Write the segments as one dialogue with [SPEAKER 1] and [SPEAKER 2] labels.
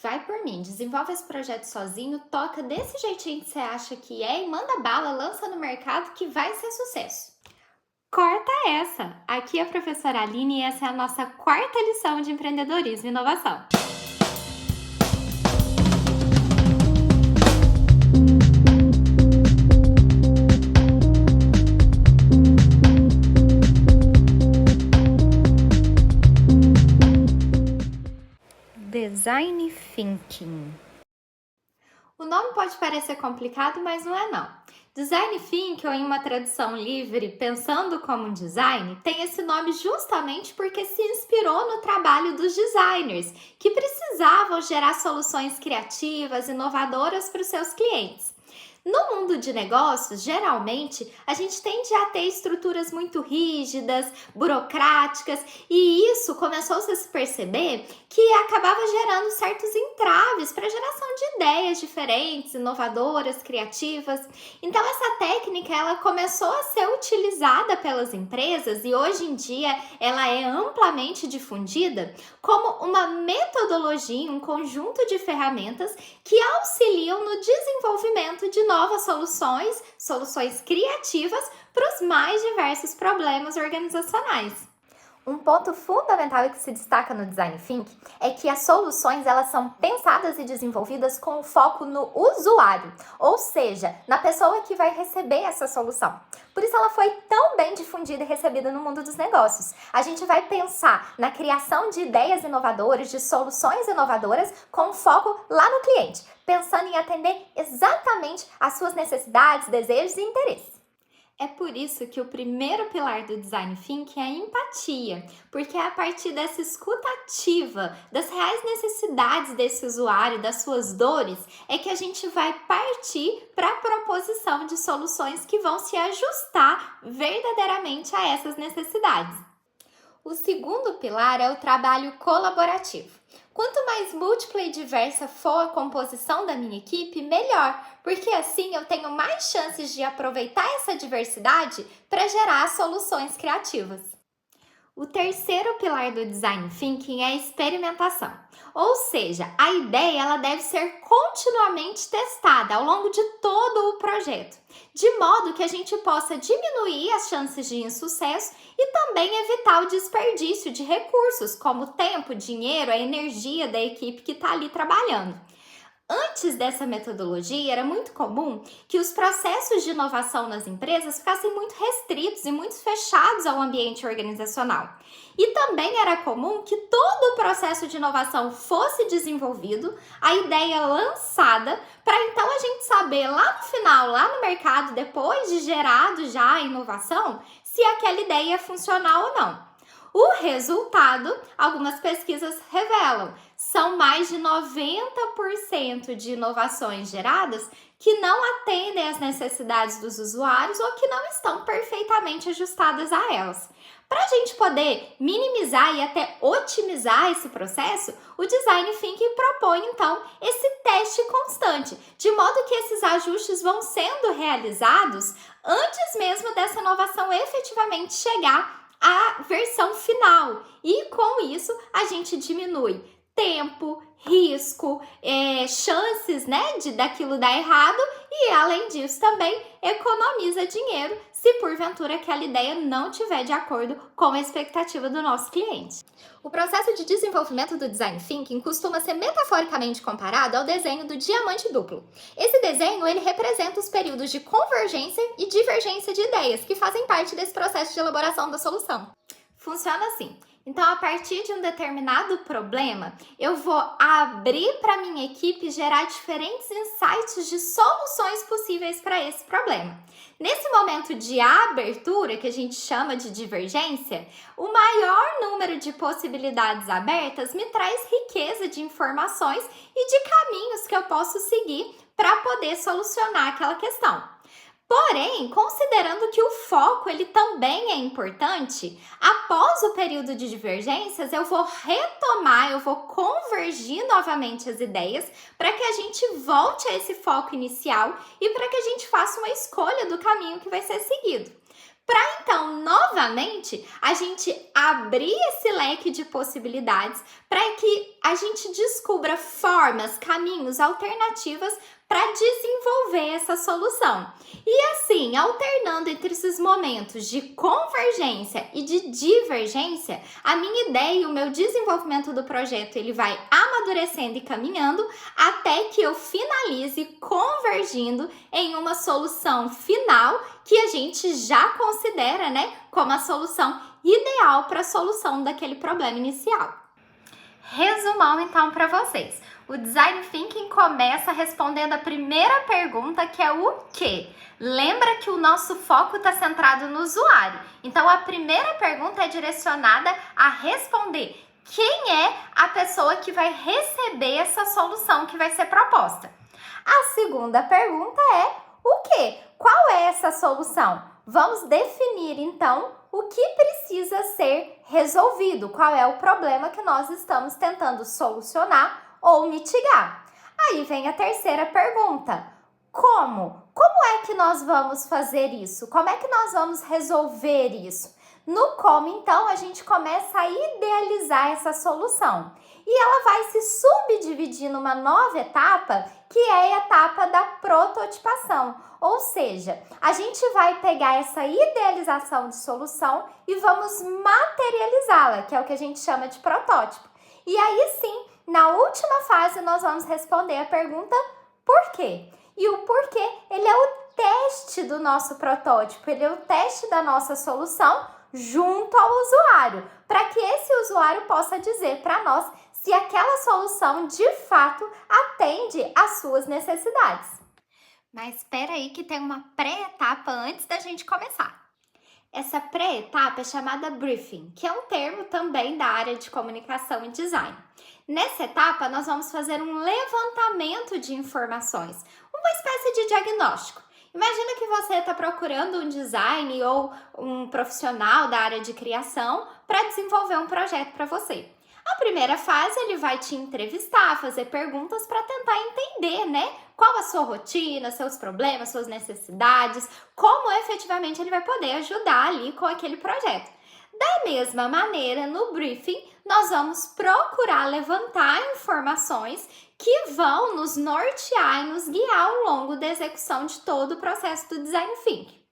[SPEAKER 1] Vai por mim, desenvolve esse projeto sozinho, toca desse jeitinho que você acha que é e manda bala, lança no mercado que vai ser sucesso. Corta essa! Aqui é a professora Aline e essa é a nossa quarta lição de empreendedorismo e inovação. Design Thinking. O nome pode parecer complicado, mas não é não. Design Thinking, ou em uma tradução livre, pensando como um design, tem esse nome justamente porque se inspirou no trabalho dos designers, que precisavam gerar soluções criativas, inovadoras para os seus clientes. No mundo de negócios, geralmente, a gente tende a ter estruturas muito rígidas, burocráticas, e isso começou-se a se perceber que acabava gerando certos entraves para a geração de ideias diferentes, inovadoras, criativas. Então essa técnica ela começou a ser utilizada pelas empresas e hoje em dia ela é amplamente difundida como uma metodologia, um conjunto de ferramentas que auxiliam no desenvolvimento de novas soluções criativas para os mais diversos problemas organizacionais. Um ponto fundamental e que se destaca no Design Thinking é que as soluções elas são pensadas e desenvolvidas com foco no usuário, ou seja, na pessoa que vai receber essa solução. Por isso ela foi tão bem difundida e recebida no mundo dos negócios. A gente vai pensar na criação de ideias inovadoras, de soluções inovadoras com foco lá no cliente, pensando em atender exatamente às suas necessidades, desejos e interesses. É por isso que o primeiro pilar do Design Thinking é a empatia, porque é a partir dessa escuta ativa, das reais necessidades desse usuário, das suas dores, é que a gente vai partir para a proposição de soluções que vão se ajustar verdadeiramente a essas necessidades. O segundo pilar é o trabalho colaborativo. Quanto mais múltipla e diversa for a composição da minha equipe, melhor, porque assim eu tenho mais chances de aproveitar essa diversidade para gerar soluções criativas. O terceiro pilar do Design Thinking é a experimentação. Ou seja, a ideia ela deve ser continuamente testada ao longo de todo o projeto, de modo que a gente possa diminuir as chances de insucesso e também evitar o desperdício de recursos, como tempo, dinheiro, a energia da equipe que está ali trabalhando. Antes dessa metodologia, era muito comum que os processos de inovação nas empresas ficassem muito restritos e muito fechados ao ambiente organizacional. E também era comum que todo o processo de inovação fosse desenvolvido, a ideia lançada, para então a gente saber lá no final, lá no mercado, depois de gerado já a inovação, se aquela ideia ia funcionar ou não. O resultado, algumas pesquisas revelam, são mais de 90% de inovações geradas que não atendem às necessidades dos usuários ou que não estão perfeitamente ajustadas a elas. Para a gente poder minimizar e até otimizar esse processo, o Design Thinking propõe então esse teste constante, de modo que esses ajustes vão sendo realizados antes mesmo dessa inovação efetivamente chegar a versão final. E com isso a gente diminui tempo, risco, chances daquilo dar errado e além disso também economiza dinheiro se porventura aquela ideia não estiver de acordo com a expectativa do nosso cliente. O processo de desenvolvimento do Design Thinking costuma ser metaforicamente comparado ao desenho do diamante duplo. Esse desenho ele representa os períodos de convergência e divergência de ideias que fazem parte desse processo de elaboração da solução. Funciona assim. Então, a partir de um determinado problema, eu vou abrir para minha equipe gerar diferentes insights de soluções possíveis para esse problema. Nesse momento de abertura, que a gente chama de divergência, o maior número de possibilidades abertas me traz riqueza de informações e de caminhos que eu posso seguir para poder solucionar aquela questão. Porém, considerando que o foco ele também é importante, após o período de divergências, eu vou retomar, eu vou convergir novamente as ideias para que a gente volte a esse foco inicial e para que a gente faça uma escolha do caminho que vai ser seguido. Então, novamente, a gente abrir esse leque de possibilidades para que a gente descubra formas, caminhos, alternativas para desenvolver essa solução. E assim, alternando entre esses momentos de convergência e de divergência, a minha ideia e o meu desenvolvimento do projeto, ele vai amadurecendo e caminhando até que eu finalize convergindo em uma solução final que a gente já considera, né, como a solução ideal para a solução daquele problema inicial. Resumão então para vocês. O Design Thinking começa respondendo a primeira pergunta, que é o quê? Lembra que o nosso foco está centrado no usuário. Então, a primeira pergunta é direcionada a responder quem é a pessoa que vai receber essa solução que vai ser proposta. A segunda pergunta é o quê? Qual é essa solução? Vamos definir, então, o que precisa ser resolvido, qual é o problema que nós estamos tentando solucionar ou mitigar. Aí vem a terceira pergunta. Como? Como é que nós vamos fazer isso? Como é que nós vamos resolver isso? No como, então, a gente começa a idealizar essa solução. E ela vai se subdividir numa nova etapa, que é a etapa da prototipação. Ou seja, a gente vai pegar essa idealização de solução e vamos materializá-la, que é o que a gente chama de protótipo. E aí sim, na última fase, nós vamos responder a pergunta por quê? E o porquê, ele é o teste do nosso protótipo, ele é o teste da nossa solução junto ao usuário, para que esse usuário possa dizer para nós se aquela solução de fato atende às suas necessidades. Mas espera aí que tem uma pré-etapa antes da gente começar. Essa pré-etapa é chamada briefing, que é um termo também da área de comunicação e design. Nessa etapa, nós vamos fazer um levantamento de informações, uma espécie de diagnóstico. Imagina que você está procurando um design ou um profissional da área de criação para desenvolver um projeto para você. A primeira fase, ele vai te entrevistar, fazer perguntas para tentar entender, né? Qual a sua rotina, seus problemas, suas necessidades, como efetivamente ele vai poder ajudar ali com aquele projeto. Da mesma maneira, no briefing, nós vamos procurar levantar informações que vão nos nortear e nos guiar ao longo da execução de todo o processo do Design Thinking.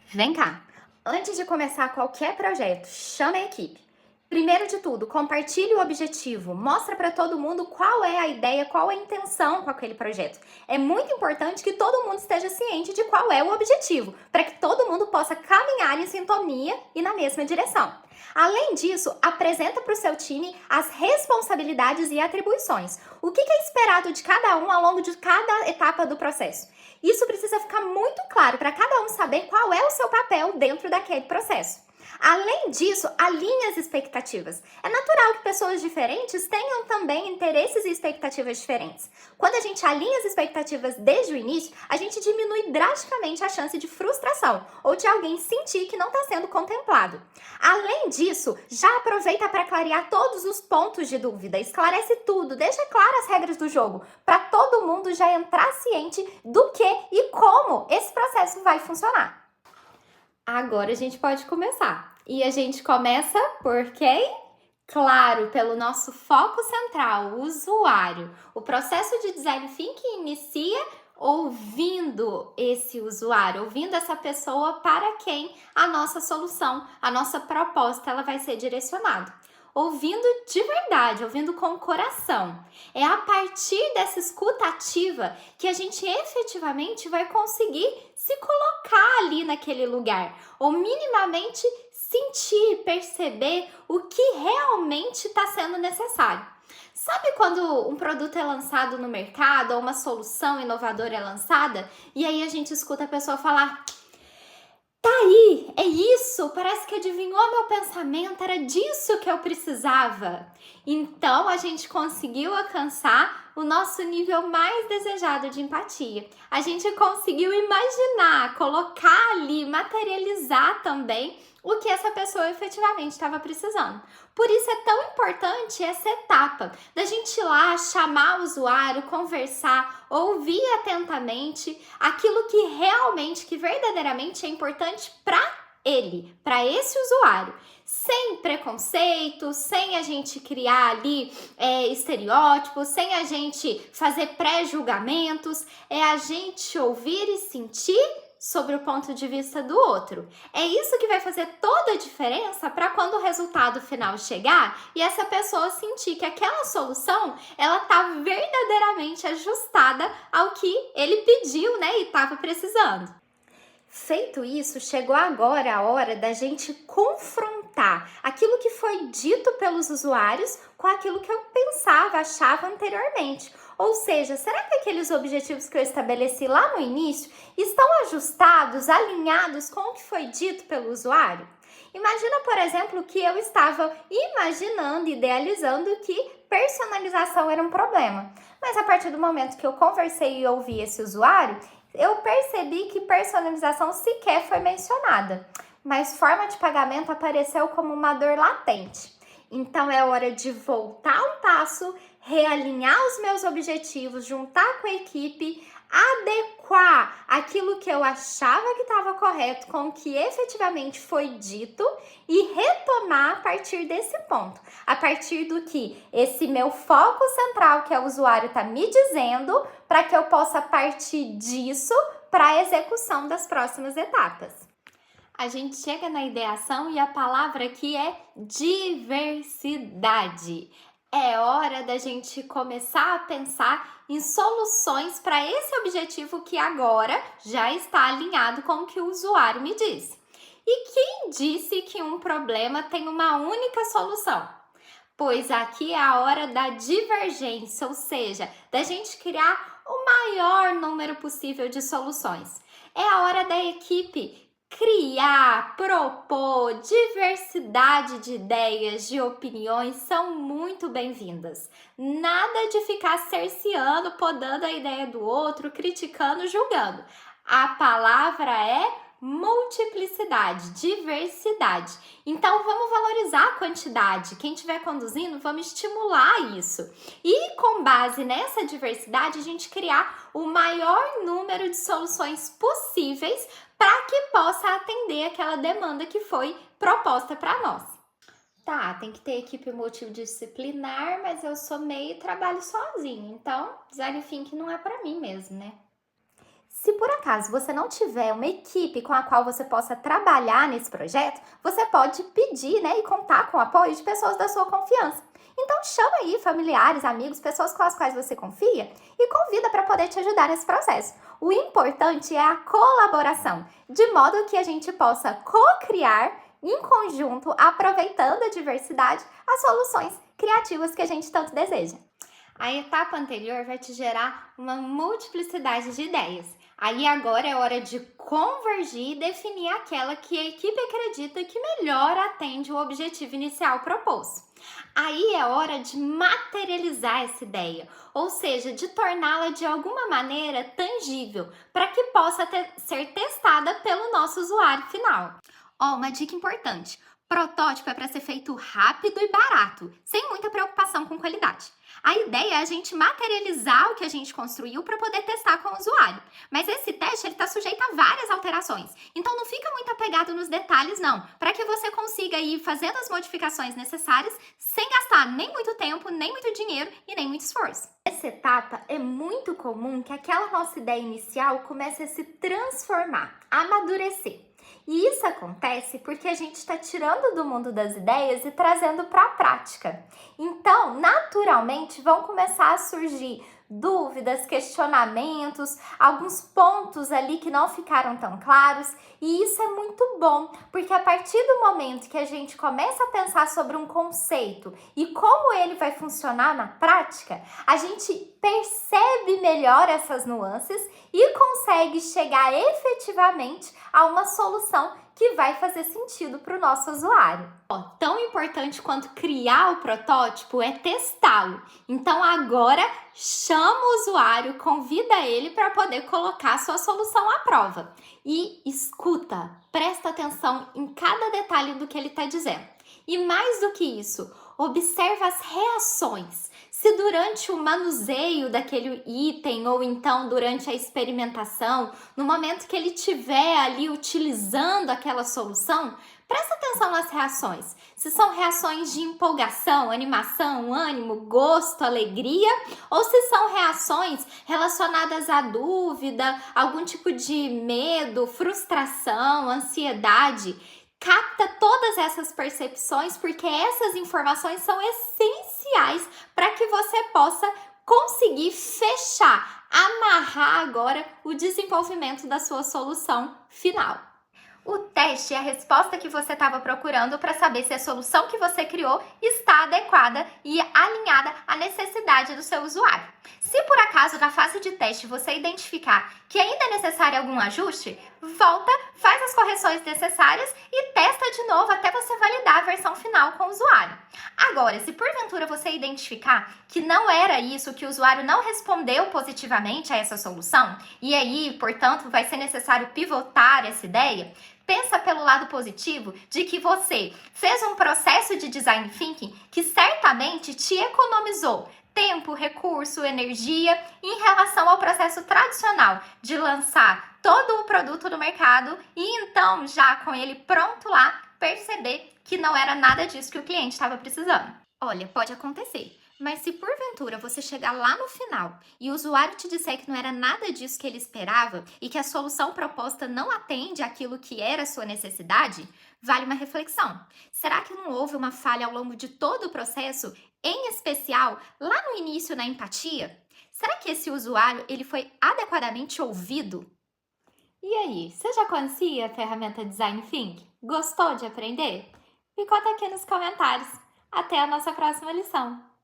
[SPEAKER 1] Vem cá, antes de começar qualquer projeto, chame a equipe. Primeiro de tudo, compartilhe o objetivo, mostra para todo mundo qual é a ideia, qual é a intenção com aquele projeto. É muito importante que todo mundo esteja ciente de qual é o objetivo, para que todo mundo possa caminhar em sintonia e na mesma direção. Além disso, apresenta para o seu time as responsabilidades e atribuições. O que é esperado de cada um ao longo de cada etapa do processo? Isso precisa ficar muito claro para cada um saber qual é o seu papel dentro daquele processo. Além disso, alinhe as expectativas. É natural que pessoas diferentes tenham também interesses e expectativas diferentes. Quando a gente alinha as expectativas desde o início, a gente diminui drasticamente a chance de frustração ou de alguém sentir que não está sendo contemplado. Além disso, já aproveita para clarear todos os pontos de dúvida, esclarece tudo, deixa claras as regras do jogo, para todo mundo já entrar ciente do que e como esse processo vai funcionar. Agora a gente pode começar. E a gente começa por quem? Claro, pelo nosso foco central, o usuário. O processo de Design Thinking inicia ouvindo esse usuário, ouvindo essa pessoa para quem a nossa solução, a nossa proposta, ela vai ser direcionada. Ouvindo de verdade, ouvindo com o coração. É a partir dessa escuta ativa que a gente efetivamente vai conseguir se colocar ali naquele lugar, ou minimamente sentir, perceber o que realmente está sendo necessário. Sabe quando um produto é lançado no mercado, ou uma solução inovadora é lançada, e aí a gente escuta a pessoa falar: tá aí, é isso, parece que adivinhou meu pensamento, era disso que eu precisava. Então, a gente conseguiu alcançar o nosso nível mais desejado de empatia. A gente conseguiu imaginar, colocar ali, materializar também o que essa pessoa efetivamente estava precisando. Por isso é tão importante essa etapa da gente ir lá, chamar o usuário, conversar, ouvir atentamente aquilo que realmente, que verdadeiramente é importante para ele, para esse usuário, sem preconceito, sem a gente criar ali estereótipos, sem a gente fazer pré-julgamentos, é a gente ouvir e sentir sobre o ponto de vista do outro. É isso que vai fazer toda a diferença para quando o resultado final chegar e essa pessoa sentir que aquela solução ela está verdadeiramente ajustada ao que ele pediu, né, e estava precisando. Feito isso, chegou agora a hora da gente confrontar aquilo que foi dito pelos usuários com aquilo que eu pensava, achava anteriormente. Ou seja, será que aqueles objetivos que eu estabeleci lá no início estão ajustados, alinhados com o que foi dito pelo usuário? Imagina, por exemplo, que eu estava imaginando, idealizando que personalização era um problema. Mas a partir do momento que eu conversei e ouvi esse usuário, eu percebi que personalização sequer foi mencionada, mas forma de pagamento apareceu como uma dor latente. Então é hora de voltar um passo, realinhar os meus objetivos, juntar com a equipe, adequar aquilo que eu achava que estava correto com o que efetivamente foi dito e retomar a partir desse ponto, a partir do que esse meu foco central, que é o usuário, está me dizendo, para que eu possa partir disso para a execução das próximas etapas. A gente chega na ideação e a palavra aqui é diversidade. É hora da gente começar a pensar em soluções para esse objetivo que agora já está alinhado com o que o usuário me disse. E quem disse que um problema tem uma única solução? Pois aqui é a hora da divergência, ou seja, da gente criar o maior número possível de soluções. É a hora da equipe criar, propor, diversidade de ideias, de opiniões são muito bem-vindas. Nada de ficar cerceando, podando a ideia do outro, criticando, julgando. A palavra é multiplicidade, diversidade. Então vamos valorizar a quantidade. Quem estiver conduzindo, vamos estimular isso. E com base nessa diversidade, a gente criar o maior número de soluções possíveis para que possa atender aquela demanda que foi proposta para nós. Tá, tem que ter equipe multidisciplinar, mas eu sou meio e trabalho sozinho, então design thinking não é para mim mesmo, né? Se por acaso você não tiver uma equipe com a qual você possa trabalhar nesse projeto, você pode pedir, né, e contar com o apoio de pessoas da sua confiança. Então chama aí familiares, amigos, pessoas com as quais você confia e convida para poder te ajudar nesse processo. O importante é a colaboração, de modo que a gente possa co-criar em conjunto, aproveitando a diversidade, as soluções criativas que a gente tanto deseja. A etapa anterior vai te gerar uma multiplicidade de ideias. Aí agora é hora de convergir e definir aquela que a equipe acredita que melhor atende o objetivo inicial proposto. Aí é hora de materializar essa ideia, ou seja, de torná-la de alguma maneira tangível, para que possa ser testada pelo nosso usuário final. Uma dica importante: protótipo é para ser feito rápido e barato, sem muita preocupação com qualidade. A ideia é a gente materializar o que a gente construiu para poder testar com o usuário. Mas esse teste está sujeito a várias alterações. Então não fica muito apegado nos detalhes, não. Para que você consiga ir fazendo as modificações necessárias sem gastar nem muito tempo, nem muito dinheiro e nem muito esforço. Nessa etapa é muito comum que aquela nossa ideia inicial comece a se transformar, a amadurecer. E isso acontece porque a gente está tirando do mundo das ideias e trazendo para a prática. Então, naturalmente, vão começar a surgir dúvidas, questionamentos, alguns pontos ali que não ficaram tão claros, e isso é muito bom, porque a partir do momento que a gente começa a pensar sobre um conceito e como ele vai funcionar na prática, a gente percebe melhor essas nuances e consegue chegar efetivamente a uma solução que vai fazer sentido para o nosso usuário. Tão importante quanto criar o protótipo é testá-lo. Então agora chama o usuário, convida ele para poder colocar sua solução à prova. E escuta, presta atenção em cada detalhe do que ele está dizendo. E mais do que isso, observa as reações. Se se durante o manuseio daquele item ou então durante a experimentação, no momento que ele estiver ali utilizando aquela solução, presta atenção nas reações. Se são reações de empolgação, animação, ânimo, gosto, alegria, ou se são reações relacionadas à dúvida, algum tipo de medo, frustração, ansiedade. Capta todas essas percepções, porque essas informações são essenciais para que você possa conseguir fechar, amarrar agora o desenvolvimento da sua solução final. O teste é a resposta que você estava procurando para saber se a solução que você criou está adequada e alinhada à necessidade do seu usuário. Se por acaso na fase de teste você identificar que ainda é necessário algum ajuste, volta, faz as correções necessárias e testa de novo até você validar a versão final com o usuário. Agora, se porventura você identificar que não era isso, que o usuário não respondeu positivamente a essa solução, e aí, portanto, vai ser necessário pivotar essa ideia, pensa pelo lado positivo de que você fez um processo de design thinking que certamente te economizou tempo, recurso, energia em relação ao processo tradicional de lançar todo o produto no mercado e então, já com ele pronto lá, perceber que não era nada disso que o cliente estava precisando. Olha, pode acontecer. Mas se porventura você chegar lá no final e o usuário te disser que não era nada disso que ele esperava e que a solução proposta não atende àquilo que era a sua necessidade, vale uma reflexão. Será que não houve uma falha ao longo de todo o processo, em especial lá no início na empatia? Será que esse usuário ele foi adequadamente ouvido? E aí, você já conhecia a ferramenta Design Think? Gostou de aprender? Me conta aqui nos comentários. Até a nossa próxima lição!